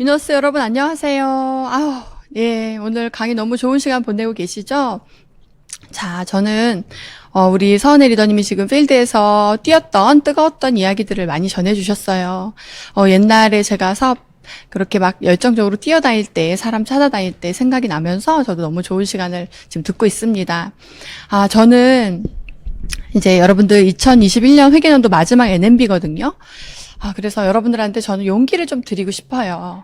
위너스 여러분 안녕하세요. 예, 오늘 강의 너무 좋은 시간 보내고 계시죠? 자, 저는 우리 서은혜 리더님이 지금 필드에서 뛰었던 뜨거웠던 이야기들을 많이 전해주셨어요. 옛날에 제가 사업 그렇게 막 열정적으로 뛰어다닐 때, 사람 찾아다닐 때 생각이 나면서 저도 너무 좋은 시간을 지금 듣고 있습니다. 저는 이제 여러분들 2021년 회계년도 마지막 NMB거든요. 그래서 여러분들한테 저는 용기를 좀 드리고 싶어요.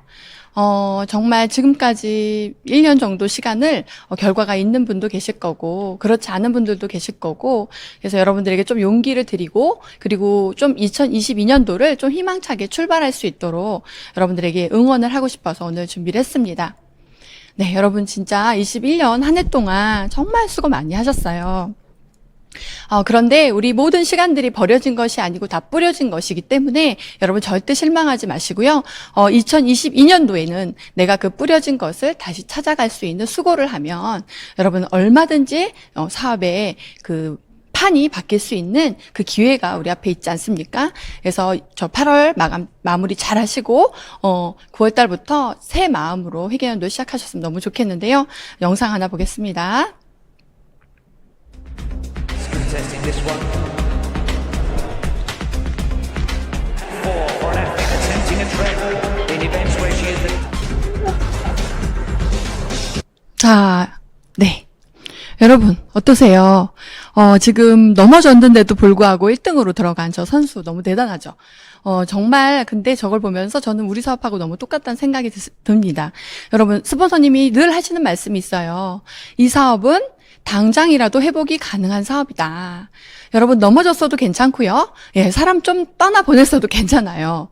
정말 지금까지 1년 정도 시간을 결과가 있는 분도 계실 거고, 그렇지 않은 분들도 계실 거고, 그래서 여러분들에게 좀 용기를 드리고, 그리고 좀 2022년도를 좀 희망차게 출발할 수 있도록 여러분들에게 응원을 하고 싶어서 오늘 준비를 했습니다. 네, 여러분 진짜 21년 한 해 동안 정말 수고 많이 하셨어요. 그런데 우리 모든 시간들이 버려진 것이 아니고 다 뿌려진 것이기 때문에 여러분 절대 실망하지 마시고요. 2022년도에는 내가 그 뿌려진 것을 다시 찾아갈 수 있는 수고를 하면 여러분 얼마든지 사업에 그 판이 바뀔 수 있는 그 기회가 우리 앞에 있지 않습니까? 그래서 저 8월 마무리 잘 하시고 9월 달부터 새 마음으로 회계연도 시작하셨으면 너무 좋겠는데요. 영상 하나 보겠습니다. Testing this one. 4 for an athlete attempting a treble in events where she is the... 자, 네. 여러분, 어떠세요? 지금 넘어졌는데도 불구하고 1등으로 들어간 저 선수 너무 대단하죠? 정말, 근데 저걸 보면서 저는 우리 사업하고 너무 똑같다는 생각이 듭니다. 여러분, 스폰서님이 늘 하시는 말씀이 있어요. 이 사업은 당장이라도 회복이 가능한 사업이다. 여러분 넘어졌어도 괜찮고요. 예, 사람 좀 떠나보냈어도 괜찮아요.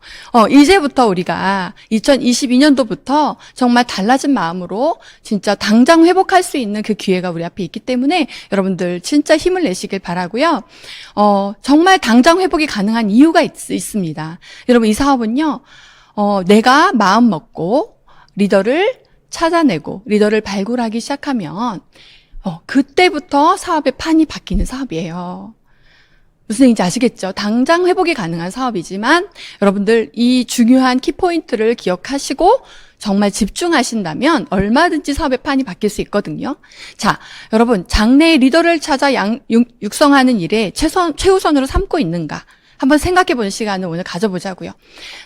이제부터 우리가 2022년도부터 정말 달라진 마음으로 진짜 당장 회복할 수 있는 그 기회가 우리 앞에 있기 때문에 여러분들 진짜 힘을 내시길 바라고요. 정말 당장 회복이 가능한 이유가 있습니다. 여러분 이 사업은요. 내가 마음 먹고 리더를 찾아내고 리더를 발굴하기 시작하면 그때부터 사업의 판이 바뀌는 사업이에요. 무슨 얘기인지 아시겠죠? 당장 회복이 가능한 사업이지만 여러분들 이 중요한 키포인트를 기억하시고 정말 집중하신다면 얼마든지 사업의 판이 바뀔 수 있거든요. 자, 여러분 장래의 리더를 찾아 육성하는 일에 최우선으로 삼고 있는가? 한번 생각해보는 시간을 오늘 가져보자고요.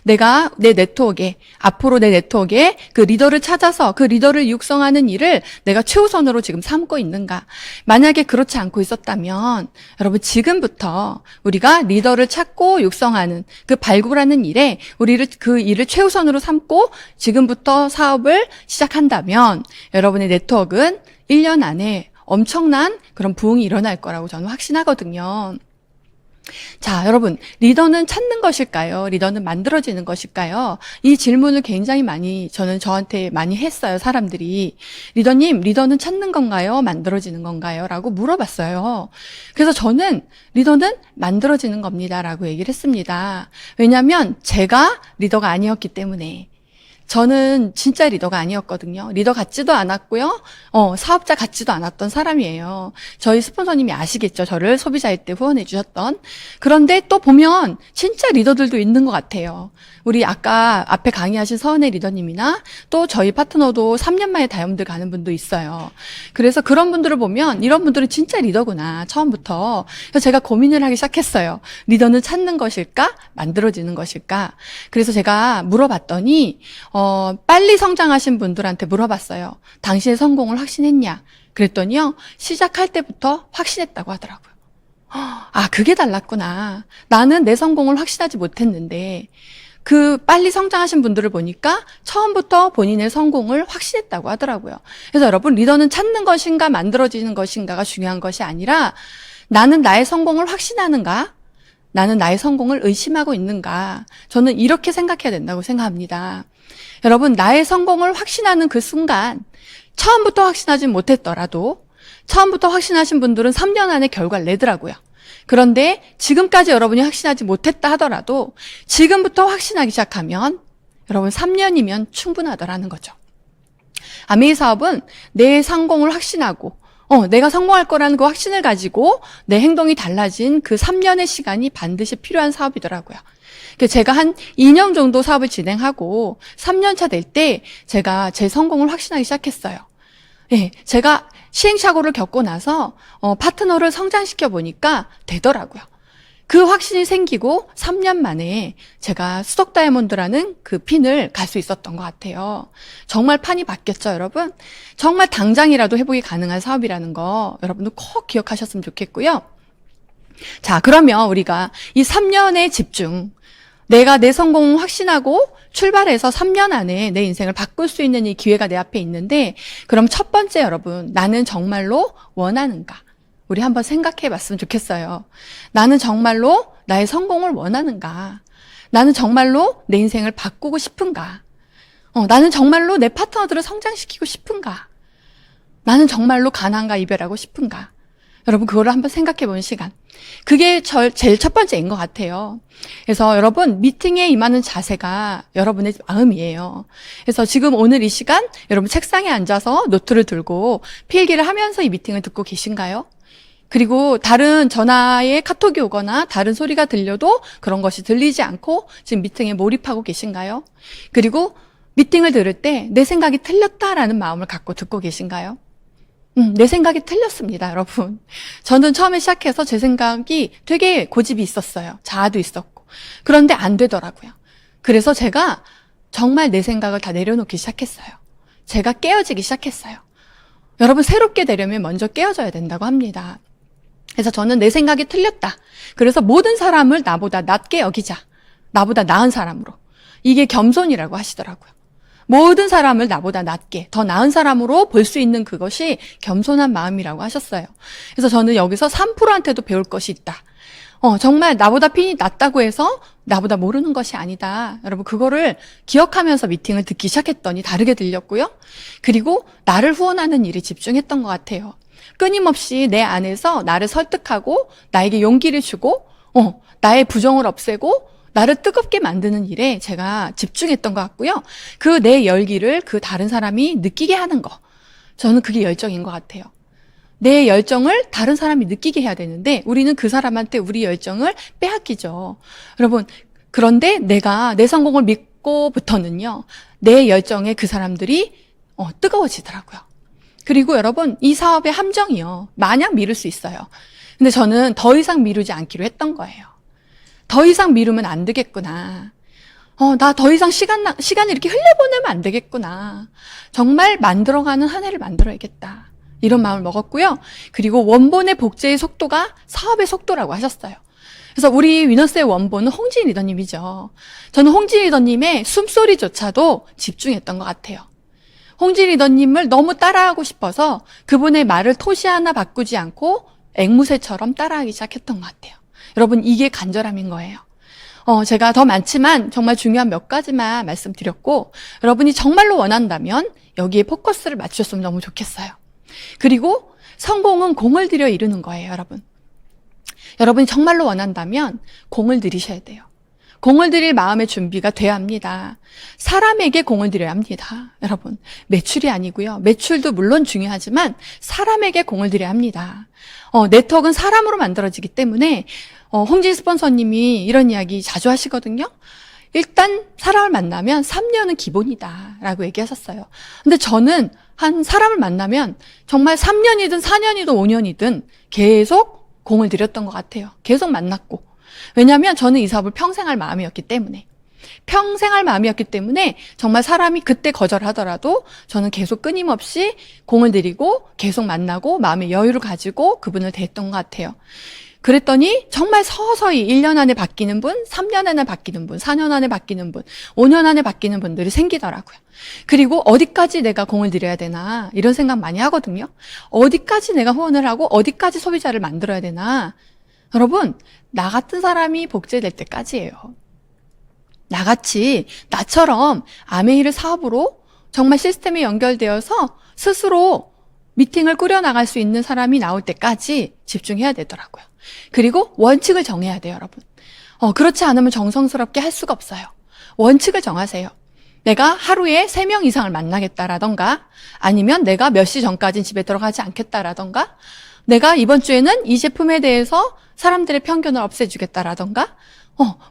내가 내 네트워크에, 앞으로 내 네트워크에 그 리더를 찾아서 그 리더를 육성하는 일을 내가 최우선으로 지금 삼고 있는가. 만약에 그렇지 않고 있었다면 여러분 지금부터 우리가 리더를 찾고 육성하는 그 발굴하는 일에 그 일을 최우선으로 삼고 지금부터 사업을 시작한다면 여러분의 네트워크는 1년 안에 엄청난 그런 부흥이 일어날 거라고 저는 확신하거든요. 자, 여러분, 리더는 찾는 것일까요? 리더는 만들어지는 것일까요? 이 질문을 굉장히 저한테 많이 했어요, 사람들이. 리더님, 리더는 찾는 건가요? 만들어지는 건가요? 라고 물어봤어요. 그래서 저는 리더는 만들어지는 겁니다. 라고 얘기를 했습니다. 왜냐면 제가 리더가 아니었기 때문에. 저는 진짜 리더가 아니었거든요. 리더 같지도 않았고요. 사업자 같지도 않았던 사람이에요. 저희 스폰서님이 아시겠죠? 저를 소비자일 때 후원해 주셨던. 그런데 또 보면 진짜 리더들도 있는 것 같아요. 우리 아까 앞에 강의하신 서은혜 리더님이나 또 저희 파트너도 3년 만에 다이아몬드 가는 분도 있어요. 그래서 그런 분들을 보면 이런 분들은 진짜 리더구나. 처음부터. 그래서 제가 고민을 하기 시작했어요. 리더는 찾는 것일까? 만들어지는 것일까? 그래서 제가 물어봤더니 빨리 성장하신 분들한테 물어봤어요. 당신의 성공을 확신했냐? 그랬더니요, 시작할 때부터 확신했다고 하더라고요. 그게 달랐구나. 나는 내 성공을 확신하지 못했는데, 그 빨리 성장하신 분들을 보니까 처음부터 본인의 성공을 확신했다고 하더라고요. 그래서 여러분, 리더는 찾는 것인가, 만들어지는 것인가가 중요한 것이 아니라, 나는 나의 성공을 확신하는가? 나는 나의 성공을 의심하고 있는가? 저는 이렇게 생각해야 된다고 생각합니다. 여러분, 나의 성공을 확신하는 그 순간, 처음부터 확신하지 못했더라도, 처음부터 확신하신 분들은 3년 안에 결과를 내더라고요. 그런데 지금까지 여러분이 확신하지 못했다 하더라도, 지금부터 확신하기 시작하면, 여러분 3년이면 충분하더라는 거죠. 아메이 사업은 내 성공을 확신하고, 내가 성공할 거라는 그 확신을 가지고 내 행동이 달라진 그 3년의 시간이 반드시 필요한 사업이더라고요. 제가 한 2년 정도 사업을 진행하고 3년 차 될 때 제가 제 성공을 확신하기 시작했어요. 예, 제가 시행착오를 겪고 나서 파트너를 성장시켜 보니까 되더라고요. 그 확신이 생기고 3년 만에 제가 수석 다이아몬드라는 그 핀을 갈 수 있었던 것 같아요. 정말 판이 바뀌었죠, 여러분? 정말 당장이라도 회복이 가능한 사업이라는 거 여러분도 꼭 기억하셨으면 좋겠고요. 자, 그러면 우리가 이 3년의 집중, 내가 내 성공을 확신하고 출발해서 3년 안에 내 인생을 바꿀 수 있는 이 기회가 내 앞에 있는데, 그럼 첫 번째 여러분, 나는 정말로 원하는가? 우리 한번 생각해 봤으면 좋겠어요. 나는 정말로 나의 성공을 원하는가? 나는 정말로 내 인생을 바꾸고 싶은가? 나는 정말로 내 파트너들을 성장시키고 싶은가? 나는 정말로 가난과 이별하고 싶은가? 여러분, 그거를 한번 생각해 보는 시간. 그게 제일 첫 번째인 것 같아요. 그래서 여러분, 미팅에 임하는 자세가 여러분의 마음이에요. 그래서 지금 오늘 이 시간 여러분 책상에 앉아서 노트를 들고 필기를 하면서 이 미팅을 듣고 계신가요? 그리고 다른 전화에 카톡이 오거나 다른 소리가 들려도 그런 것이 들리지 않고 지금 미팅에 몰입하고 계신가요? 그리고 미팅을 들을 때 내 생각이 틀렸다라는 마음을 갖고 듣고 계신가요? 내 생각이 틀렸습니다, 여러분. 저는 처음에 시작해서 제 생각이 되게 고집이 있었어요. 자아도 있었고. 그런데 안 되더라고요. 그래서 제가 정말 내 생각을 다 내려놓기 시작했어요. 제가 깨어지기 시작했어요. 여러분, 새롭게 되려면 먼저 깨어져야 된다고 합니다. 그래서 저는 내 생각이 틀렸다. 그래서 모든 사람을 나보다 낮게 여기자. 나보다 나은 사람으로. 이게 겸손이라고 하시더라고요. 모든 사람을 나보다 낮게, 더 나은 사람으로 볼 수 있는 그것이 겸손한 마음이라고 하셨어요. 그래서 저는 여기서 3%한테도 배울 것이 있다. 정말 나보다 핀이 낮다고 해서 나보다 모르는 것이 아니다. 여러분, 그거를 기억하면서 미팅을 듣기 시작했더니 다르게 들렸고요. 그리고 나를 후원하는 일에 집중했던 것 같아요. 끊임없이 내 안에서 나를 설득하고 나에게 용기를 주고 나의 부정을 없애고 나를 뜨겁게 만드는 일에 제가 집중했던 것 같고요. 그 내 열기를 그 다른 사람이 느끼게 하는 거. 저는 그게 열정인 것 같아요. 내 열정을 다른 사람이 느끼게 해야 되는데 우리는 그 사람한테 우리 열정을 빼앗기죠. 여러분, 그런데 내가 내 성공을 믿고부터는요. 내 열정에 그 사람들이 뜨거워지더라고요. 그리고 여러분, 이 사업의 함정이요. 마냥 미룰 수 있어요. 근데 저는 더 이상 미루지 않기로 했던 거예요. 더 이상 미루면 안 되겠구나. 나 더 이상 시간을 이렇게 흘려보내면 안 되겠구나. 정말 만들어가는 한 해를 만들어야겠다. 이런 마음을 먹었고요. 그리고 원본의 복제의 속도가 사업의 속도라고 하셨어요. 그래서 우리 위너스의 원본은 홍진 리더님이죠. 저는 홍진 리더님의 숨소리조차도 집중했던 것 같아요. 홍진 리더님을 너무 따라하고 싶어서 그분의 말을 토시 하나 바꾸지 않고 앵무새처럼 따라하기 시작했던 것 같아요. 여러분, 이게 간절함인 거예요. 제가 더 많지만 정말 중요한 몇 가지만 말씀드렸고, 여러분이 정말로 원한다면 여기에 포커스를 맞추셨으면 너무 좋겠어요. 그리고 성공은 공을 들여 이루는 거예요, 여러분. 여러분이 정말로 원한다면 공을 들이셔야 돼요. 공을 들일 마음의 준비가 돼야 합니다. 사람에게 공을 들여야 합니다. 여러분, 매출이 아니고요. 매출도 물론 중요하지만 사람에게 공을 들여야 합니다. 네트워크는 사람으로 만들어지기 때문에 홍진 스폰서님이 이런 이야기 자주 하시거든요. 일단 사람을 만나면 3년은 기본이다 라고 얘기하셨어요. 근데 저는 한 사람을 만나면 정말 3년이든 4년이든 5년이든 계속 공을 들였던 것 같아요. 계속 만났고. 왜냐하면 저는 이 사업을 평생 할 마음이었기 때문에. 평생 할 마음이었기 때문에 정말 사람이 그때 거절하더라도 저는 계속 끊임없이 공을 들이고 계속 만나고 마음의 여유를 가지고 그분을 대했던 것 같아요. 그랬더니 정말 서서히 1년 안에 바뀌는 분, 3년 안에 바뀌는 분, 4년 안에 바뀌는 분, 5년 안에 바뀌는 분들이 생기더라고요. 그리고 어디까지 내가 공을 들여야 되나 이런 생각 많이 하거든요. 어디까지 내가 후원을 하고 어디까지 소비자를 만들어야 되나. 여러분, 나 같은 사람이 복제될 때까지예요. 나같이 나처럼 아메이를 사업으로 정말 시스템에 연결되어서 스스로 미팅을 꾸려나갈 수 있는 사람이 나올 때까지 집중해야 되더라고요. 그리고 원칙을 정해야 돼요, 여러분. 그렇지 않으면 정성스럽게 할 수가 없어요. 원칙을 정하세요. 내가 하루에 3명 이상을 만나겠다라던가, 아니면 내가 몇 시 전까지는 집에 들어가지 않겠다라던가, 내가 이번 주에는 이 제품에 대해서 사람들의 편견을 없애주겠다라던가,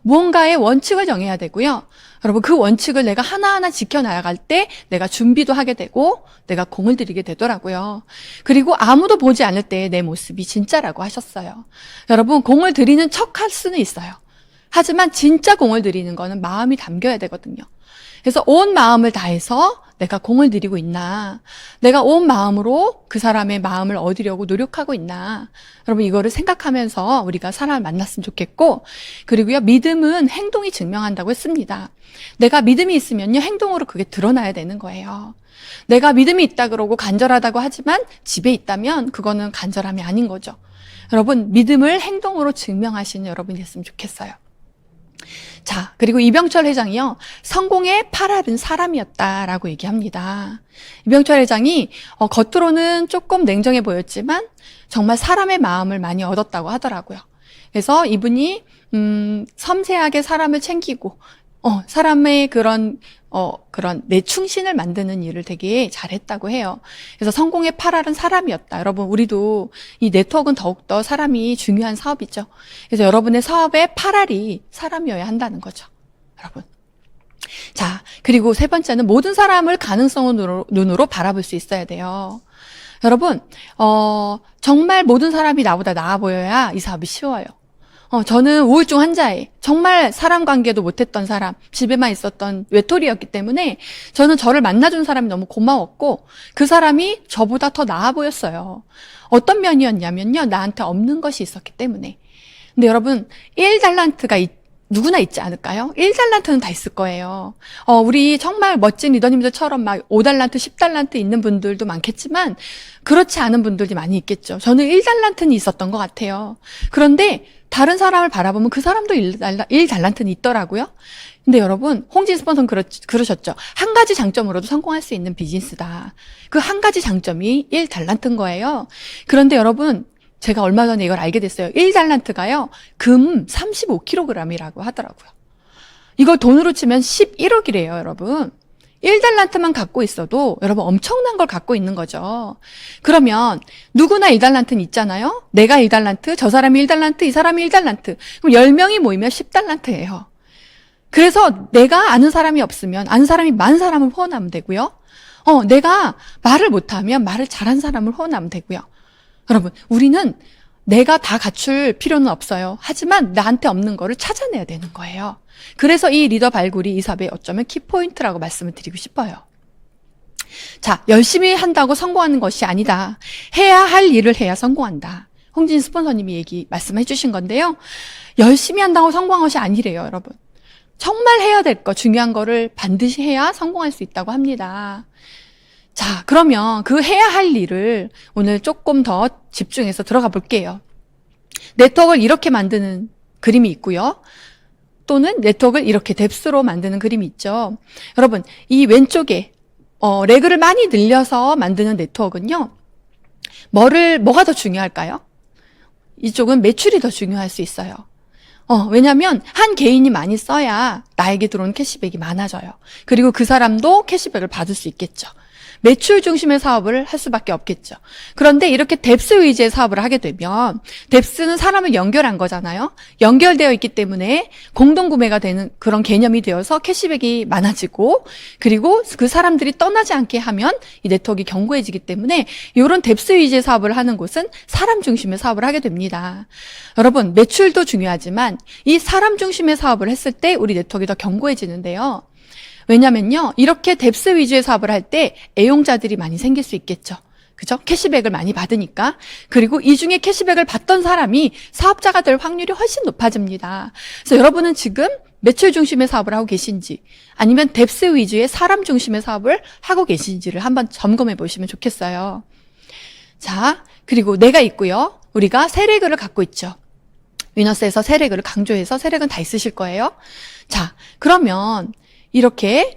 무언가의 원칙을 정해야 되고요. 여러분, 그 원칙을 내가 하나하나 지켜나갈 때 내가 준비도 하게 되고 내가 공을 들이게 되더라고요. 그리고 아무도 보지 않을 때 내 모습이 진짜라고 하셨어요. 여러분, 공을 들이는 척 할 수는 있어요. 하지만 진짜 공을 들이는 거는 마음이 담겨야 되거든요. 그래서 온 마음을 다해서 내가 공을 들이고 있나? 내가 온 마음으로 그 사람의 마음을 얻으려고 노력하고 있나? 여러분, 이거를 생각하면서 우리가 사람을 만났으면 좋겠고, 그리고요, 믿음은 행동이 증명한다고 했습니다. 내가 믿음이 있으면요, 행동으로 그게 드러나야 되는 거예요. 내가 믿음이 있다 그러고 간절하다고 하지만 집에 있다면 그거는 간절함이 아닌 거죠. 여러분, 믿음을 행동으로 증명하시는 여러분이 됐으면 좋겠어요. 자, 그리고 이병철 회장이요, 성공의 8알은 사람이었다라고 얘기합니다. 이병철 회장이 겉으로는 조금 냉정해 보였지만 정말 사람의 마음을 많이 얻었다고 하더라고요. 그래서 이분이 섬세하게 사람을 챙기고 사람의 그런 내충신을 만드는 일을 되게 잘했다고 해요. 그래서 성공의 8알은 사람이었다. 여러분, 우리도 이 네트워크는 더욱더 사람이 중요한 사업이죠. 그래서 여러분의 사업의 8알이 사람이어야 한다는 거죠. 여러분. 자, 그리고 세 번째는 모든 사람을 가능성의 눈으로 바라볼 수 있어야 돼요. 여러분, 정말 모든 사람이 나보다 나아 보여야 이 사업이 쉬워요. 저는 우울증 환자에 정말 사람 관계도 못했던 사람, 집에만 있었던 외톨이였기 때문에 저는 저를 만나준 사람이 너무 고마웠고 그 사람이 저보다 더 나아 보였어요. 어떤 면이었냐면요, 나한테 없는 것이 있었기 때문에. 근데 여러분, 1달란트가 누구나 있지 않을까요? 1달란트는 다 있을 거예요. 우리 정말 멋진 리더님들처럼 막 5달란트, 10달란트 있는 분들도 많겠지만 그렇지 않은 분들이 많이 있겠죠. 저는 1달란트는 있었던 것 같아요. 그런데 다른 사람을 바라보면 그 사람도 1달란트는 있더라고요. 근데 여러분, 홍진 스폰서는 그러셨죠. 한 가지 장점으로도 성공할 수 있는 비즈니스다. 그 한 가지 장점이 1달란트인 거예요. 그런데 여러분, 제가 얼마 전에 이걸 알게 됐어요. 1달란트가요, 금 35kg이라고 하더라고요. 이걸 돈으로 치면 11억이래요, 여러분. 1달란트만 갖고 있어도 여러분 엄청난 걸 갖고 있는 거죠. 그러면 누구나 1달란트는 있잖아요. 내가 1달란트, 저 사람이 1달란트, 이 사람이 1달란트. 그럼 10명이 모이면 10달란트예요. 그래서 내가 아는 사람이 없으면 아는 사람이 많은 사람을 후원하면 되고요. 내가 말을 못하면 말을 잘한 사람을 후원하면 되고요. 여러분, 우리는 내가 다 갖출 필요는 없어요. 하지만 나한테 없는 거를 찾아내야 되는 거예요. 그래서 이 리더 발굴이 이 사업의 어쩌면 키포인트라고 말씀을 드리고 싶어요. 자, 열심히 한다고 성공하는 것이 아니다. 해야 할 일을 해야 성공한다. 홍진 스폰서님이 말씀해 주신 건데요. 열심히 한다고 성공한 것이 아니래요, 여러분. 정말 해야 될 거, 중요한 거를 반드시 해야 성공할 수 있다고 합니다. 자, 그러면 그 해야 할 일을 오늘 조금 더 집중해서 들어가 볼게요. 네트워크를 이렇게 만드는 그림이 있고요. 또는 네트워크를 이렇게 뎁스로 만드는 그림이 있죠. 여러분, 이 왼쪽에 레그를 많이 늘려서 만드는 네트워크는요, 뭐가 더 중요할까요? 이쪽은 매출이 더 중요할 수 있어요. 왜냐면 한 개인이 많이 써야 나에게 들어오는 캐시백이 많아져요. 그리고 그 사람도 캐시백을 받을 수 있겠죠. 매출 중심의 사업을 할 수밖에 없겠죠. 그런데 이렇게 뎁스 위주의 사업을 하게 되면 뎁스는 사람을 연결한 거잖아요. 연결되어 있기 때문에 공동구매가 되는 그런 개념이 되어서 캐시백이 많아지고, 그리고 그 사람들이 떠나지 않게 하면 이 네트워크가 견고해지기 때문에 이런 뎁스 위주의 사업을 하는 곳은 사람 중심의 사업을 하게 됩니다. 여러분, 매출도 중요하지만 이 사람 중심의 사업을 했을 때 우리 네트워크가 더 견고해지는데요. 왜냐면요, 이렇게 뎁스 위주의 사업을 할 때 애용자들이 많이 생길 수 있겠죠. 그죠? 캐시백을 많이 받으니까. 그리고 이 중에 캐시백을 받던 사람이 사업자가 될 확률이 훨씬 높아집니다. 그래서 여러분은 지금 매출 중심의 사업을 하고 계신지, 아니면 뎁스 위주의 사람 중심의 사업을 하고 계신지를 한번 점검해 보시면 좋겠어요. 자, 그리고 내가 있고요. 우리가 세 레그를 갖고 있죠. 위너스에서 세 레그를 강조해서 세 레그는 다 있으실 거예요. 자, 그러면 이렇게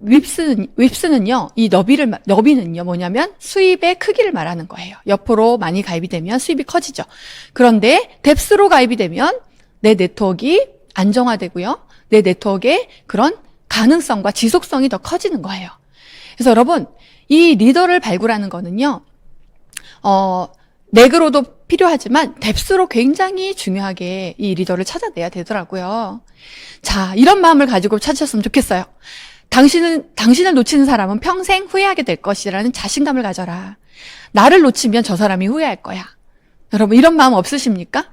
윕스는요, 이 너비는요, 뭐냐면 수입의 크기를 말하는 거예요. 옆으로 많이 가입이 되면 수입이 커지죠. 그런데 뎁스로 가입이 되면 내 네트워크가 안정화되고요. 내 네트워크의 그런 가능성과 지속성이 더 커지는 거예요. 그래서 여러분, 이 리더를 발굴하는 거는요, 레그로도 필요하지만 뎁스로 굉장히 중요하게 이 리더를 찾아내야 되더라고요. 자, 이런 마음을 가지고 찾으셨으면 좋겠어요. 당신을 놓치는 사람은 평생 후회하게 될 것이라는 자신감을 가져라. 나를 놓치면 저 사람이 후회할 거야. 여러분, 이런 마음 없으십니까?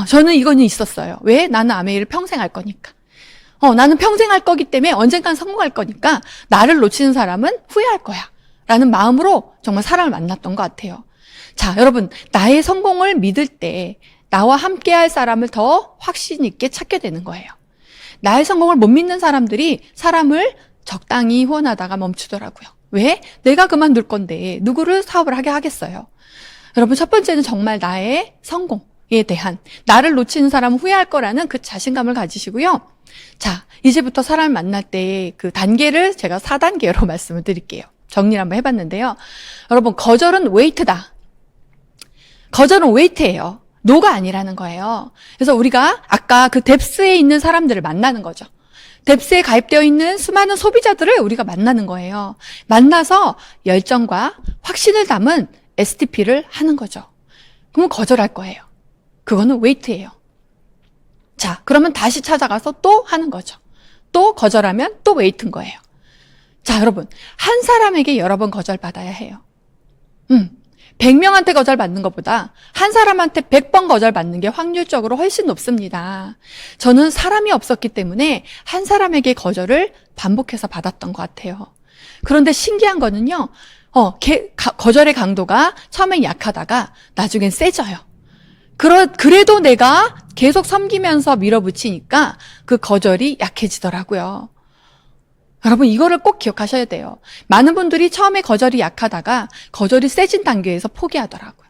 저는 이거는 있었어요. 왜? 나는 아메이를 평생 할 거니까. 나는 평생 할 거기 때문에 언젠간 성공할 거니까 나를 놓치는 사람은 후회할 거야. 라는 마음으로 정말 사람을 만났던 것 같아요. 자, 여러분, 나의 성공을 믿을 때 나와 함께 할 사람을 더 확신 있게 찾게 되는 거예요. 나의 성공을 못 믿는 사람들이 사람을 적당히 후원하다가 멈추더라고요. 왜? 내가 그만둘 건데 누구를 사업을 하게 하겠어요. 여러분, 첫 번째는 정말 나의 성공에 대한, 나를 놓치는 사람은 후회할 거라는 그 자신감을 가지시고요. 자, 이제부터 사람을 만날 때 그 단계를 제가 4단계로 말씀을 드릴게요. 정리를 한번 해봤는데요. 여러분, 거절은 웨이트다. 거절은 웨이트예요. 노가 아니라는 거예요. 그래서 우리가 아까 그 뎁스에 있는 사람들을 만나는 거죠. 뎁스에 가입되어 있는 수많은 소비자들을 우리가 만나는 거예요. 만나서 열정과 확신을 담은 STP를 하는 거죠. 그러면 거절할 거예요. 그거는 웨이트예요. 자, 그러면 다시 찾아가서 또 하는 거죠. 또 거절하면 또 웨이트인 거예요. 자, 여러분, 한 사람에게 여러 번 거절받아야 해요. 100명한테 거절받는 것보다 한 사람한테 100번 거절받는 게 확률적으로 훨씬 높습니다. 저는 사람이 없었기 때문에 한 사람에게 거절을 반복해서 받았던 것 같아요. 그런데 신기한 거는요, 거절의 강도가 처음엔 약하다가 나중엔 세져요. 그래도 내가 계속 섬기면서 밀어붙이니까 그 거절이 약해지더라고요. 여러분, 이거를 꼭 기억하셔야 돼요. 많은 분들이 처음에 거절이 약하다가 거절이 세진 단계에서 포기하더라고요.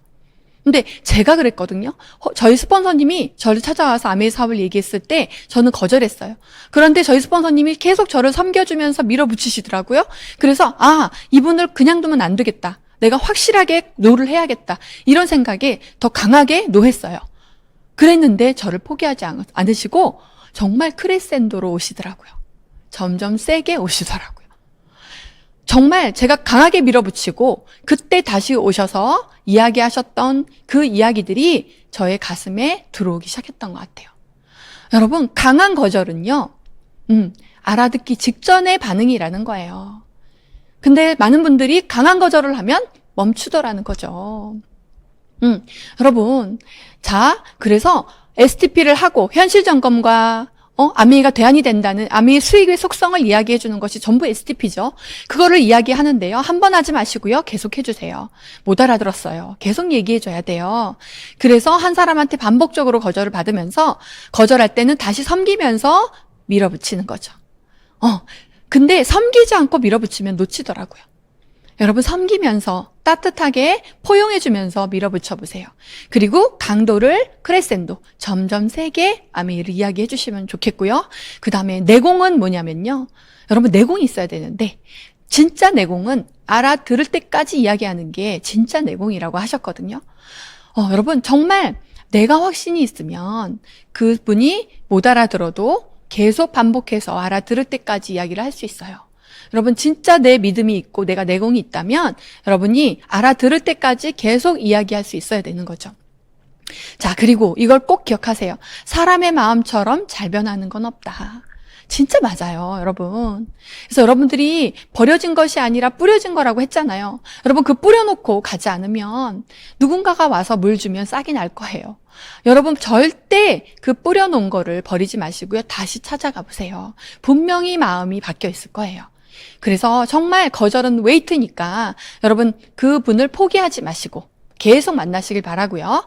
근데 제가 그랬거든요. 저희 스폰서님이 저를 찾아와서 아메이 사업을 얘기했을 때 저는 거절했어요. 그런데 저희 스폰서님이 계속 저를 섬겨주면서 밀어붙이시더라고요. 그래서 이분을 그냥 두면 안 되겠다. 내가 확실하게 노를 해야겠다. 이런 생각에 더 강하게 노했어요. 그랬는데 저를 포기하지 않으시고 정말 크레센도로 오시더라고요. 점점 세게 오시더라고요. 정말 제가 강하게 밀어붙이고 그때 다시 오셔서 이야기하셨던 그 이야기들이 저의 가슴에 들어오기 시작했던 것 같아요. 여러분, 강한 거절은요, 알아듣기 직전의 반응이라는 거예요. 근데 많은 분들이 강한 거절을 하면 멈추더라는 거죠. 여러분, 자, 그래서 STP를 하고 현실 점검과 아메이가 대안이 된다는 아메이 수익의 속성을 이야기해 주는 것이 전부 STP죠. 그거를 이야기하는데요. 한 번 하지 마시고요. 계속 해주세요. 못 알아들었어요. 계속 얘기해 줘야 돼요. 그래서 한 사람한테 반복적으로 거절을 받으면서 거절할 때는 다시 섬기면서 밀어붙이는 거죠. 근데 섬기지 않고 밀어붙이면 놓치더라고요. 여러분, 섬기면서 따뜻하게 포용해주면서 밀어붙여 보세요. 그리고 강도를 크레센도, 점점 세게 아메이를 이야기해 주시면 좋겠고요. 그 다음에 내공은 뭐냐면요. 여러분, 내공이 있어야 되는데 진짜 내공은 알아들을 때까지 이야기하는 게 진짜 내공이라고 하셨거든요. 여러분, 정말 내가 확신이 있으면 그분이 못 알아들어도 계속 반복해서 알아들을 때까지 이야기를 할 수 있어요. 여러분, 진짜 내 믿음이 있고 내가 내공이 있다면 여러분이 알아들을 때까지 계속 이야기할 수 있어야 되는 거죠. 자, 그리고 이걸 꼭 기억하세요. 사람의 마음처럼 잘 변하는 건 없다. 진짜 맞아요, 여러분. 그래서 여러분들이 버려진 것이 아니라 뿌려진 거라고 했잖아요. 여러분, 그 뿌려놓고 가지 않으면 누군가가 와서 물 주면 싹이 날 거예요. 여러분, 절대 그 뿌려놓은 거를 버리지 마시고요. 다시 찾아가 보세요. 분명히 마음이 바뀌어 있을 거예요. 그래서 정말 거절은 웨이트니까 여러분, 그분을 포기하지 마시고 계속 만나시길 바라고요.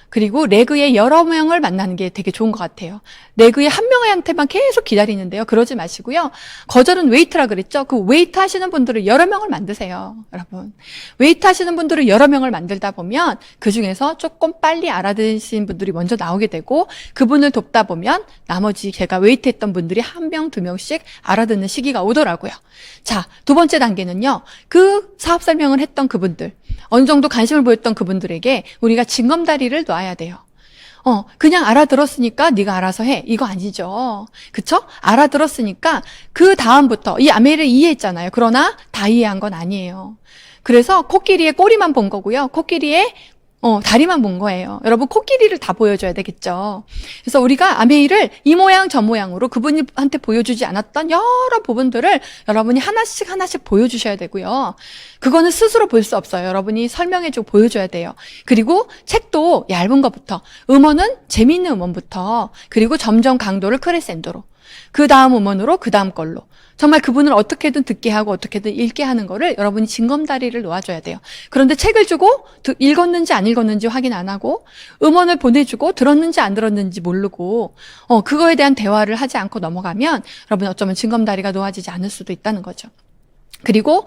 그리고 레그의 여러 명을 만나는 게 되게 좋은 것 같아요. 레그의 한 명한테만 계속 기다리는데요. 그러지 마시고요. 거절은 웨이트라 그랬죠. 그 웨이트 하시는 분들을 여러 명을 만드세요. 여러분, 웨이트 하시는 분들을 여러 명을 만들다 보면 그중에서 조금 빨리 알아들으신 분들이 먼저 나오게 되고 그분을 돕다 보면 나머지 제가 웨이트 했던 분들이 한 명, 두 명씩 알아듣는 시기가 오더라고요. 자, 두 번째 단계는요. 그 사업 설명을 했던 그분들, 어느 정도 관심을 보였던 그분들에게 우리가 징검다리를 놔야 돼요. 그냥 알아들었으니까 네가 알아서 해. 이거 아니죠. 그쵸? 알아들었으니까 그 다음부터 이 아메이를 이해했잖아요. 그러나 다 이해한 건 아니에요. 그래서 코끼리의 꼬리만 본 거고요. 코끼리의 다리만 본 거예요. 여러분, 코끼리를 다 보여줘야 되겠죠. 그래서 우리가 아메이를 이 모양 저 모양으로 그분한테 보여주지 않았던 여러 부분들을 여러분이 하나씩 하나씩 보여주셔야 되고요. 그거는 스스로 볼 수 없어요. 여러분이 설명해주고 보여줘야 돼요. 그리고 책도 얇은 것부터, 음원은 재미있는 음원부터, 그리고 점점 강도를 크레센도로, 그 다음 음원으로 그 다음 걸로, 정말 그분을 어떻게든 듣게 하고 어떻게든 읽게 하는 거를 여러분이 징검다리를 놓아줘야 돼요. 그런데 책을 주고 읽었는지 안 읽었는지 확인 안 하고, 음원을 보내주고 들었는지 안 들었는지 모르고, 그거에 대한 대화를 하지 않고 넘어가면 여러분 어쩌면 징검다리가 놓아지지 않을 수도 있다는 거죠. 그리고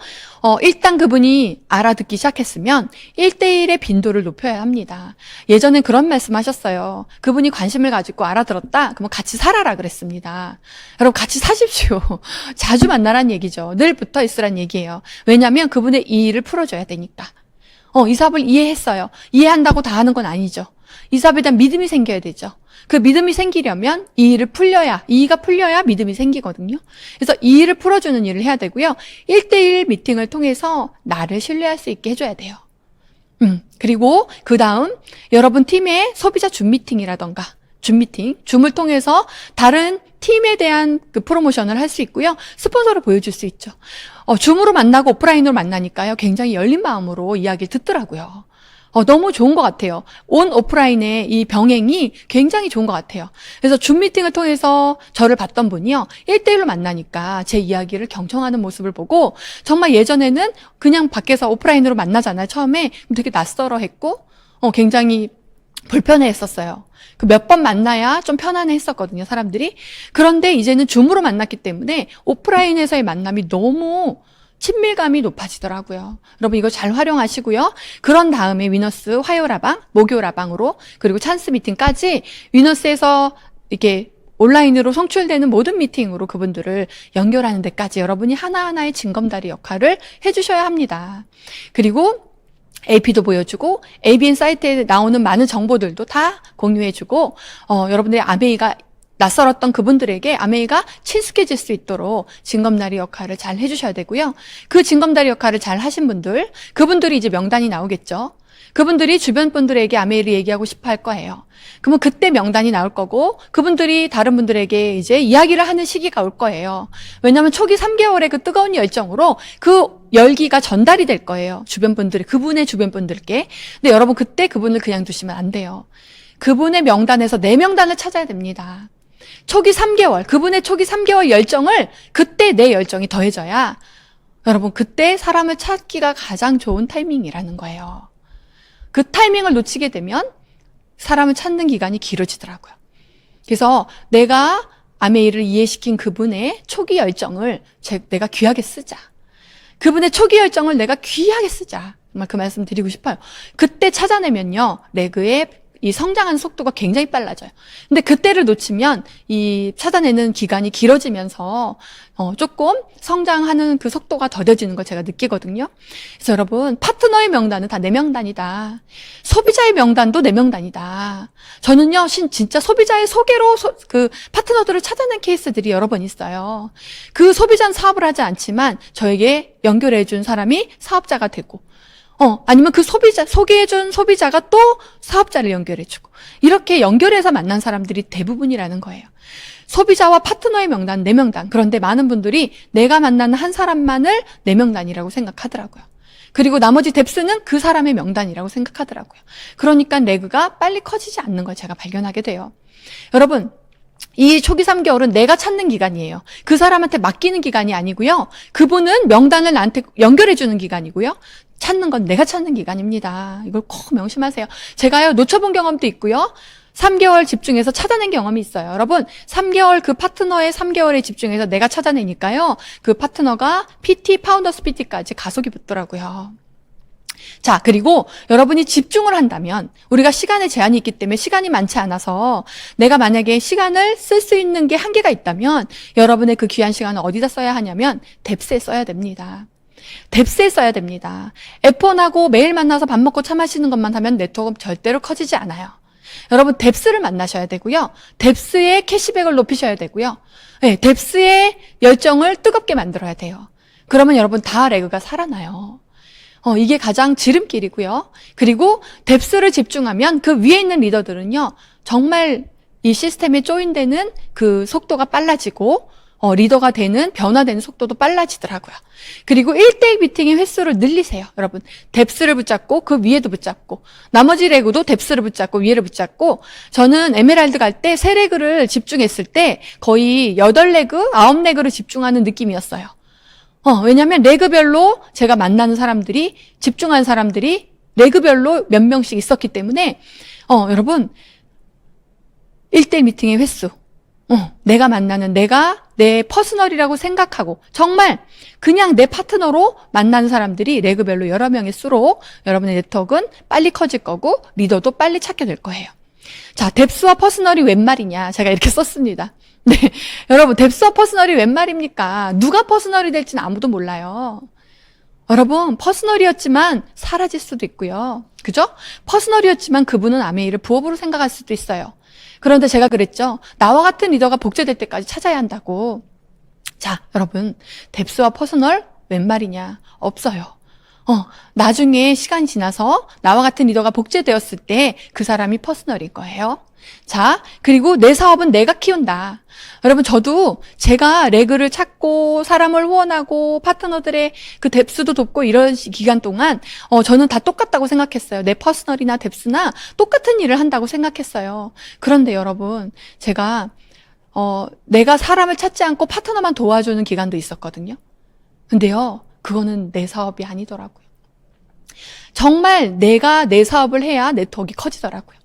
일단 그분이 알아듣기 시작했으면 1대1의 빈도를 높여야 합니다. 예전엔 그런 말씀하셨어요. 그분이 관심을 가지고 알아들었다? 그러면 같이 살아라 그랬습니다. 여러분, 같이 사십시오. 자주 만나란 얘기죠. 늘 붙어 있으란 얘기예요. 왜냐하면 그분의 이 일을 풀어줘야 되니까. 이 사업을 이해했어요. 이해한다고 다 하는 건 아니죠. 이 사업에 대한 믿음이 생겨야 되죠. 그 믿음이 생기려면 이 일을 풀려야, 이의가 풀려야 믿음이 생기거든요. 그래서 이 일을 풀어주는 일을 해야 되고요. 1대1 미팅을 통해서 나를 신뢰할 수 있게 해줘야 돼요. 그리고 그 다음 여러분 팀의 소비자 줌 미팅이라던가 줌 미팅, 줌을 통해서 다른 팀에 대한 그 프로모션을 할 수 있고요. 스폰서를 보여줄 수 있죠. 줌으로 만나고 오프라인으로 만나니까요. 굉장히 열린 마음으로 이야기를 듣더라고요. 너무 좋은 것 같아요. 온 오프라인의 이 병행이 굉장히 좋은 것 같아요. 그래서 줌 미팅을 통해서 저를 봤던 분이요. 1대1로 만나니까 제 이야기를 경청하는 모습을 보고 정말 예전에는 그냥 밖에서 오프라인으로 만나잖아요. 처음에 되게 낯설어 했고 굉장히 불편해 했었어요. 그 몇 번 만나야 좀 편안해 했었거든요, 사람들이. 그런데 이제는 줌으로 만났기 때문에 오프라인에서의 만남이 너무 친밀감이 높아지더라고요. 여러분 이거 잘 활용하시고요. 그런 다음에 위너스 화요라방, 목요라방으로 그리고 찬스 미팅까지 위너스에서 이렇게 온라인으로 송출되는 모든 미팅으로 그분들을 연결하는 데까지 여러분이 하나하나의 징검다리 역할을 해주셔야 합니다. 그리고 AP도 보여주고 ABN 사이트에 나오는 많은 정보들도 다 공유해주고 여러분들의 아메이가 낯설었던 그분들에게 아메이가 친숙해질 수 있도록 징검다리 역할을 잘 해주셔야 되고요. 그 징검다리 역할을 잘 하신 분들, 그분들이 이제 명단이 나오겠죠. 그분들이 주변 분들에게 아메이를 얘기하고 싶어 할 거예요. 그러면 그때 명단이 나올 거고 그분들이 다른 분들에게 이제 이야기를 하는 시기가 올 거예요. 왜냐하면 초기 3개월의 그 뜨거운 열정으로 그 열기가 전달이 될 거예요. 주변 분들이, 그분의 주변 분들께. 근데 여러분 그때 그분을 그냥 두시면 안 돼요. 그분의 명단에서 내 명단을 찾아야 됩니다. 초기 3개월, 그분의 초기 3개월 열정을 그때 내 열정이 더해져야 여러분 그때 사람을 찾기가 가장 좋은 타이밍이라는 거예요. 그 타이밍을 놓치게 되면 사람을 찾는 기간이 길어지더라고요. 그래서 내가 아메이를 이해시킨 그분의 초기 열정을 내가 귀하게 쓰자. 그분의 초기 열정을 내가 귀하게 쓰자. 정말 그 말씀 드리고 싶어요. 그때 찾아내면요, 레그의 이 성장하는 속도가 굉장히 빨라져요. 근데 그때를 놓치면 이 찾아내는 기간이 길어지면서 조금 성장하는 그 속도가 더뎌지는 걸 제가 느끼거든요. 그래서 여러분, 파트너의 명단은 다 내 명단이다. 소비자의 명단도 내 명단이다. 저는요, 진짜 소비자의 소개로 그 파트너들을 찾아낸 케이스들이 여러 번 있어요. 그 소비자는 사업을 하지 않지만 저에게 연결해준 사람이 사업자가 되고, 아니면 그 소개해준 소비자가 또 사업자를 연결해주고, 이렇게 연결해서 만난 사람들이 대부분이라는 거예요. 소비자와 파트너의 명단, 내 명단. 그런데 많은 분들이 내가 만나는 한 사람만을 내 명단이라고 생각하더라고요. 그리고 나머지 뎁스는 그 사람의 명단이라고 생각하더라고요. 그러니까 레그가 빨리 커지지 않는 걸 제가 발견하게 돼요. 여러분, 이 초기 3개월은 내가 찾는 기간이에요. 그 사람한테 맡기는 기간이 아니고요. 그분은 명단을 나한테 연결해주는 기간이고요. 찾는 건 내가 찾는 기간입니다. 이걸 꼭 명심하세요. 제가요, 놓쳐본 경험도 있고요. 3개월 집중해서 찾아낸 경험이 있어요. 여러분, 3개월 그 파트너의 3개월에 집중해서 내가 찾아내니까요. 그 파트너가 PT, 파운더스 PT까지 가속이 붙더라고요. 자, 그리고 여러분이 집중을 한다면, 우리가 시간에 제한이 있기 때문에 시간이 많지 않아서 내가 만약에 시간을 쓸 수 있는 게 한계가 있다면 여러분의 그 귀한 시간을 어디다 써야 하냐면 뎁스에 써야 됩니다. 뎁스에 써야 됩니다. F1하고 매일 만나서 밥 먹고 차 마시는 것만 하면 네트워크는 절대로 커지지 않아요. 여러분 뎁스를 만나셔야 되고요. 뎁스의 캐시백을 높이셔야 되고요. 네, 뎁스의 열정을 뜨겁게 만들어야 돼요. 그러면 여러분 다 레그가 살아나요. 이게 가장 지름길이고요. 그리고 뎁스를 집중하면 그 위에 있는 리더들은요, 정말 이 시스템에 조인되는 그 속도가 빨라지고, 리더가 되는, 변화되는 속도도 빨라지더라고요. 그리고 1대1 미팅의 횟수를 늘리세요. 여러분, 뎁스를 붙잡고 그 위에도 붙잡고, 나머지 레그도 뎁스를 붙잡고 위에를 붙잡고, 저는 에메랄드 갈 때 3레그를 집중했을 때 거의 8레그, 9레그를 집중하는 느낌이었어요. 왜냐면 레그별로 제가 만나는 사람들이, 집중한 사람들이 레그별로 몇 명씩 있었기 때문에, 여러분, 1대1 미팅의 횟수, 내가 만나는, 내가 내 퍼스널이라고 생각하고 정말 그냥 내 파트너로 만나는 사람들이 레그별로 여러 명의 수로 여러분의 네트워크는 빨리 커질 거고 리더도 빨리 찾게 될 거예요. 자, 뎁스와 퍼스널이 웬 말이냐, 제가 이렇게 썼습니다. 네, 여러분, 뎁스와 퍼스널이 웬 말입니까? 누가 퍼스널이 될지는 아무도 몰라요. 여러분, 퍼스널이었지만 사라질 수도 있고요. 그죠? 퍼스널이었지만 그분은 아메이를 부업으로 생각할 수도 있어요. 그런데 제가 그랬죠. 나와 같은 리더가 복제될 때까지 찾아야 한다고. 자, 여러분, 뎁스와 퍼스널 웬 말이냐? 없어요. 나중에 시간이 지나서 나와 같은 리더가 복제되었을 때 그 사람이 퍼스널일 거예요. 자, 그리고 내 사업은 내가 키운다. 여러분, 저도 제가 레그를 찾고 사람을 후원하고 파트너들의 그 뎁스도 돕고 이런 기간 동안 저는 다 똑같다고 생각했어요. 내 퍼스널이나 뎁스나 똑같은 일을 한다고 생각했어요. 그런데 여러분, 제가 내가 사람을 찾지 않고 파트너만 도와주는 기간도 있었거든요. 근데요, 그거는 내 사업이 아니더라고요. 정말 내가 내 사업을 해야 네트워크가 커지더라고요.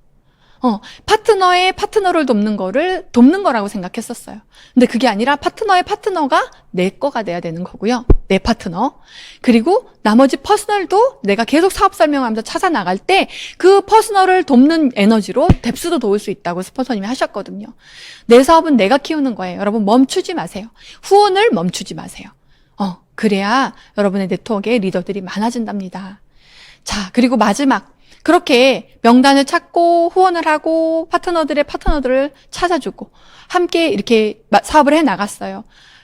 파트너의 파트너를 돕는 거라고 생각했었어요. 근데 그게 아니라 파트너의 파트너가 내 거가 돼야 되는 거고요. 내 파트너. 그리고 나머지 퍼스널도 내가 계속 사업 설명하면서 찾아 나갈 때 그 퍼스널을 돕는 에너지로 뎁스도 도울 수 있다고 스폰서님이 하셨거든요. 내 사업은 내가 키우는 거예요. 여러분, 멈추지 마세요. 후원을 멈추지 마세요. 그래야 여러분의 네트워크에 리더들이 많아진답니다. 자, 그리고 마지막. 그렇게 명단을 찾고 후원을 하고 파트너들을 찾아주고 함께 이렇게 사업을 해 나갔어요.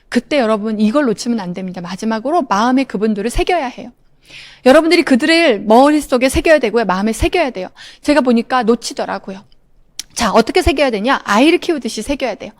그때 여러분, 이걸 놓치면 안 됩니다. 마지막으로 마음에 그분들을 새겨야 해요. 여러분들이 그들을 머릿속에 새겨야 되고요. 마음에 새겨야 돼요. 제가 보니까 놓치더라고요. 자, 어떻게 새겨야 되냐? 아이를 키우듯이 새겨야 돼요.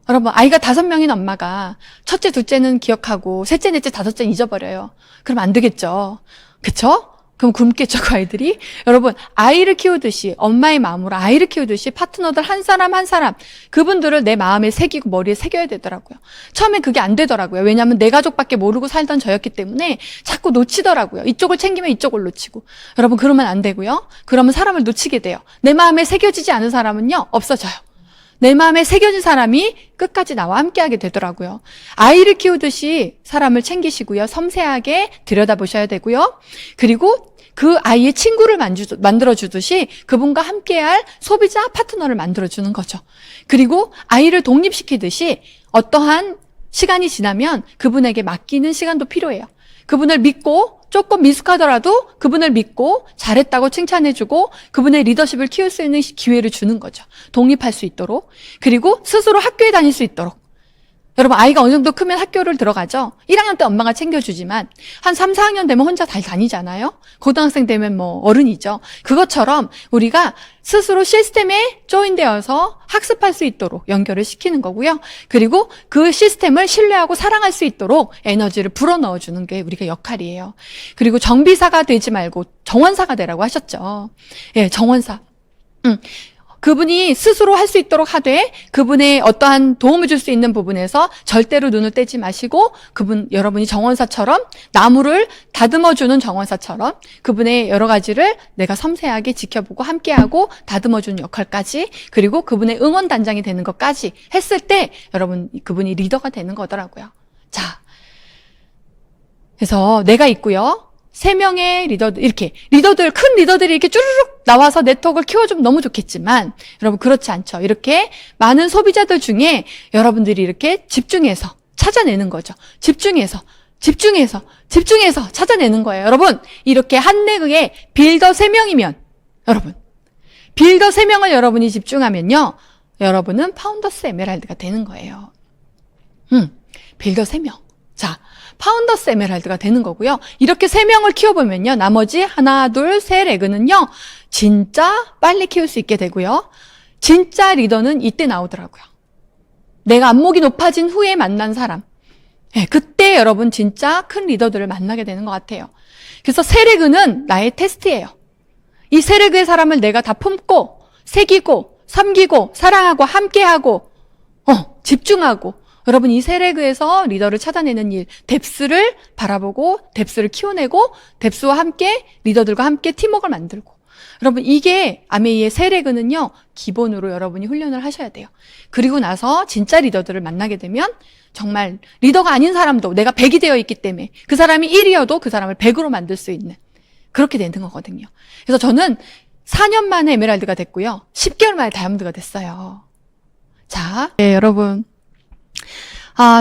여러분, 아이가 5명인 엄마가 첫째, 둘째는 기억하고 셋째, 넷째, 다섯째는 잊어버려요. 그럼 안 되겠죠. 그쵸? 그럼 굶겠죠, 그 아이들이? 여러분, 아이를 키우듯이, 엄마의 마음으로 아이를 키우듯이 파트너들 한 사람 한 사람, 그분들을 내 마음에 새기고 머리에 새겨야 되더라고요. 처음엔 그게 안 되더라고요. 왜냐하면 내 가족밖에 모르고 살던 저였기 때문에 자꾸 놓치더라고요. 이쪽을 챙기면 이쪽을 놓치고. 여러분, 그러면 안 되고요. 그러면 사람을 놓치게 돼요. 내 마음에 새겨지지 않은 사람은요, 없어져요. 내 마음에 새겨진 사람이 끝까지 나와 함께하게 되더라고요. 아이를 키우듯이 사람을 챙기시고요. 섬세하게 들여다보셔야 되고요. 그리고 그 아이의 친구를 만들어주듯이 그분과 함께할 소비자 파트너를 만들어주는 거죠. 그리고 아이를 독립시키듯이 어떠한 시간이 지나면 그분에게 맡기는 시간도 필요해요. 그분을 믿고 조금 미숙하더라도 그분을 믿고 잘했다고 칭찬해주고 그분의 리더십을 키울 수 있는 기회를 주는 거죠. 독립할 수 있도록. 그리고 스스로 학교에 다닐 수 있도록. 여러분, 아이가 어느 정도 크면 학교를 들어가죠. 1학년 때 엄마가 챙겨주지만 한 3, 4학년 되면 혼자 잘 다니잖아요. 고등학생 되면 뭐 어른이죠. 그것처럼 우리가 스스로 시스템에 조인되어서 학습할 수 있도록 연결을 시키는 거고요. 그리고 그 시스템을 신뢰하고 사랑할 수 있도록 에너지를 불어넣어주는 게 우리가 역할이에요. 그리고 정비사가 되지 말고 정원사가 되라고 하셨죠. 예, 정원사. 그분이 스스로 할 수 있도록 하되 그분의 어떠한 도움을 줄 수 있는 부분에서 절대로 눈을 떼지 마시고 여러분이 정원사처럼 나무를 다듬어주는 정원사처럼 그분의 여러 가지를 내가 섬세하게 지켜보고 함께하고 다듬어주는 역할까지 그리고 그분의 응원단장이 되는 것까지 했을 때 여러분 그분이 리더가 되는 거더라고요. 자, 그래서 내가 있고요. 3명의 리더들, 큰 리더들이 이렇게 쭈르륵 나와서 네트워크를 키워주면 너무 좋겠지만, 여러분, 그렇지 않죠. 이렇게 많은 소비자들 중에 여러분들이 이렇게 집중해서 찾아내는 거죠. 집중해서 찾아내는 거예요. 여러분, 이렇게 한 레그에 빌더 3명이면, 여러분, 빌더 3명을 여러분이 집중하면요, 여러분은 파운더스 에메랄드가 되는 거예요. 빌더 3명. 자, 파운더스 에메랄드가 되는 거고요. 이렇게 3명을 키워보면요. 나머지 하나, 둘, 셋 레그는요. 진짜 빨리 키울 수 있게 되고요. 진짜 리더는 이때 나오더라고요. 내가 안목이 높아진 후에 만난 사람. 네, 그때 여러분 진짜 큰 리더들을 만나게 되는 것 같아요. 그래서 세레그는 나의 테스트예요. 이 세레그의 사람을 내가 다 품고 새기고 섬기고 사랑하고 함께하고 집중하고 여러분 이 세레그에서 리더를 찾아내는 일, 뎁스를 바라보고 뎁스를 키워내고 뎁스와 함께 리더들과 함께 팀워크를 만들고 여러분 이게 아메이의 세레그는요 기본으로 여러분이 훈련을 하셔야 돼요. 그리고 나서 진짜 리더들을 만나게 되면 정말 리더가 아닌 사람도 내가 100이 되어 있기 때문에 그 사람이 1이어도 그 사람을 100으로 만들 수 있는 그렇게 되는 거거든요. 그래서 저는 4년 만에 에메랄드가 됐고요. 10개월 만에 다이아몬드가 됐어요. 자, 네, 여러분.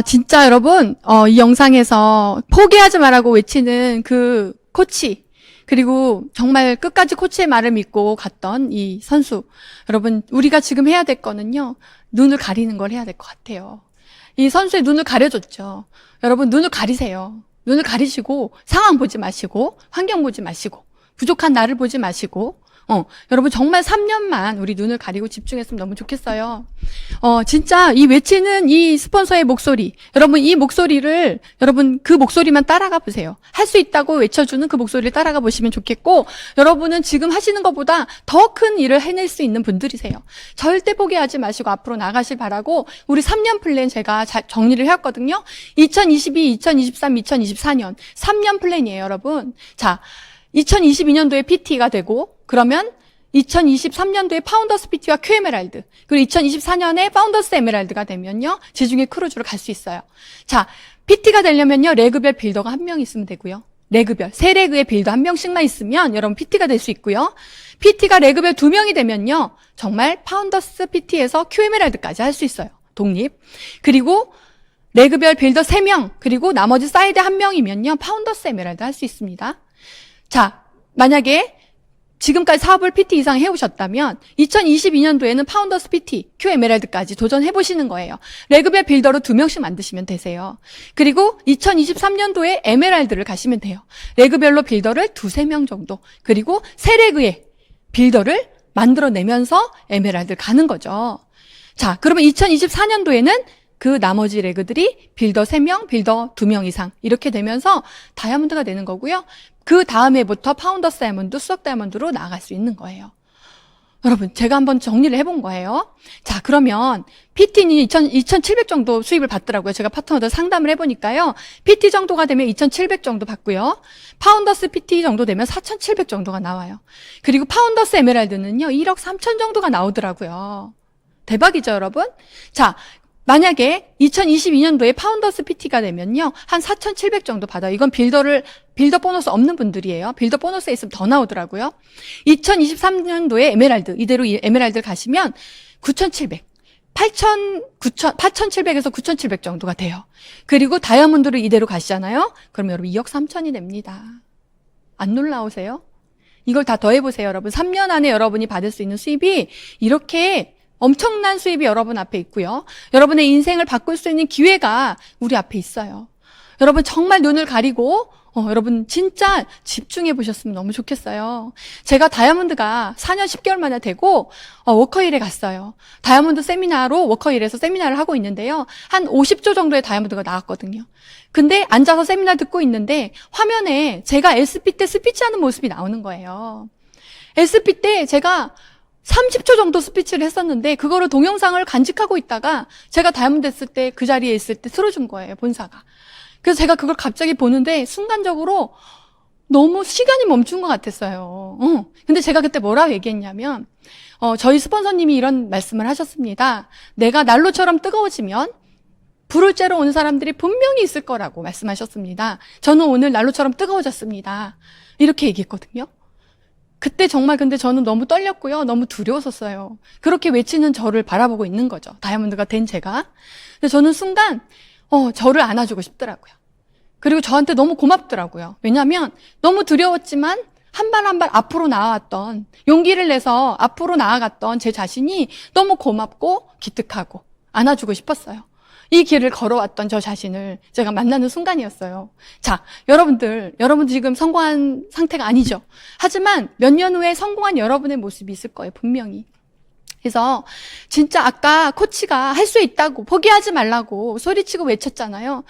진짜 여러분, 이 영상에서 포기하지 말라고 외치는 그 코치, 그리고 정말 끝까지 코치의 말을 믿고 갔던 이 선수. 여러분, 우리가 지금 해야 될 거는요, 눈을 가리는 걸 해야 될 것 같아요. 이 선수의 눈을 가려줬죠. 여러분, 눈을 가리세요. 눈을 가리시고, 상황 보지 마시고, 환경 보지 마시고, 부족한 나를 보지 마시고, 여러분 정말 3년만 우리 눈을 가리고 집중했으면 너무 좋겠어요. 진짜 이 외치는 이 스폰서의 목소리, 여러분 이 목소리를 여러분 그 목소리만 따라가 보세요. 할 수 있다고 외쳐주는 그 목소리를 따라가 보시면 좋겠고, 여러분은 지금 하시는 것보다 더 큰 일을 해낼 수 있는 분들이세요. 절대 포기하지 마시고 앞으로 나가실 바라고, 우리 3년 플랜 제가 정리를 해왔거든요. 2022, 2023, 2024년 3년 플랜이에요, 여러분. 자, 2022년도에 PT가 되고, 그러면 2023년도에 파운더스 PT와 Q 에메랄드, 그리고 2024년에 파운더스 에메랄드가 되면요, 지중해 크루즈로 갈 수 있어요. 자, PT가 되려면요, 레그별 빌더가 1명 있으면 되고요. 레그별, 세 레그의 빌더 1명씩만 있으면 여러분 PT가 될 수 있고요. PT가 레그별 2명이 되면요, 정말 파운더스 PT에서 Q 에메랄드까지 할 수 있어요. 독립. 그리고 레그별 빌더 3명, 그리고 나머지 사이드 1명이면요, 파운더스 에메랄드 할 수 있습니다. 자, 만약에 지금까지 사업을 PT 이상 해오셨다면 2022년도에는 파운더스 PT, Q 에메랄드까지 도전해보시는 거예요. 레그별 빌더로 2명씩 만드시면 되세요. 그리고 2023년도에 에메랄드를 가시면 돼요. 레그별로 빌더를 2-3명 정도, 그리고 세 레그의 빌더를 만들어내면서 에메랄드를 가는 거죠. 자, 그러면 2024년도에는 그 나머지 레그들이 빌더 3명, 빌더 2명 이상 이렇게 되면서 다이아몬드가 되는 거고요. 그 다음에부터 파운더스 다이아몬드, 수석 다이아몬드로 나아갈 수 있는 거예요. 여러분, 제가 한번 정리를 해본 거예요. 자, 그러면 PT는 2,700 정도 수입을 받더라고요. 제가 파트너들 상담을 해보니까요. PT 정도가 되면 2,700 정도 받고요. 파운더스 PT 정도 되면 4,700 정도가 나와요. 그리고 파운더스 에메랄드는요, 1억 3천 정도가 나오더라고요. 대박이죠, 여러분? 자, 만약에 2022년도에 파운더스 PT가 되면요, 한 4,700 정도 받아요. 이건 빌더 보너스 없는 분들이에요. 빌더 보너스에 있으면 더 나오더라고요. 2023년도에 에메랄드, 이대로 에메랄드 가시면 9,700, 8,700에서 9,700 정도가 돼요. 그리고 다이아몬드를 이대로 가시잖아요. 그럼 여러분 2억 3천이 됩니다. 안 놀라우세요? 이걸 다 더해보세요, 여러분. 3년 안에 여러분이 받을 수 있는 수입이 이렇게 엄청난 수입이 여러분 앞에 있고요. 여러분의 인생을 바꿀 수 있는 기회가 우리 앞에 있어요. 여러분 정말 눈을 가리고 여러분 진짜 집중해 보셨으면 너무 좋겠어요. 제가 다이아몬드가 4년 10개월 만에 되고 워커힐에 갔어요. 다이아몬드 세미나로 워커힐에서 세미나를 하고 있는데요. 한 50조 정도의 다이아몬드가 나왔거든요. 근데 앉아서 세미나 듣고 있는데 화면에 제가 SP 때 스피치하는 모습이 나오는 거예요. SP 때 제가 30초 정도 스피치를 했었는데 그거를 동영상을 간직하고 있다가 제가 다이아몬드 했을 때 그 자리에 있을 때 틀어준 거예요, 본사가. 그래서 제가 그걸 갑자기 보는데 순간적으로 너무 시간이 멈춘 것 같았어요. 근데 제가 그때 뭐라고 얘기했냐면 저희 스폰서님이 이런 말씀을 하셨습니다. 내가 난로처럼 뜨거워지면 불을 쬐러 오는 사람들이 분명히 있을 거라고 말씀하셨습니다. 저는 오늘 난로처럼 뜨거워졌습니다. 이렇게 얘기했거든요. 그때 정말 근데 저는 너무 떨렸고요. 너무 두려웠었어요. 그렇게 외치는 저를 바라보고 있는 거죠. 다이아몬드가 된 제가. 근데 저는 순간 저를 안아주고 싶더라고요. 그리고 저한테 너무 고맙더라고요. 왜냐하면 너무 두려웠지만 한 발 한 발 앞으로 나아왔던, 용기를 내서 앞으로 나아갔던 제 자신이 너무 고맙고 기특하고 안아주고 싶었어요. 이 길을 걸어왔던 저 자신을 제가 만나는 순간이었어요. 자, 여러분들 지금 성공한 상태가 아니죠. 하지만 몇 년 후에 성공한 여러분의 모습이 있을 거예요, 분명히. 그래서 진짜 아까 코치가 할 수 있다고, 포기하지 말라고 소리치고 외쳤잖아요.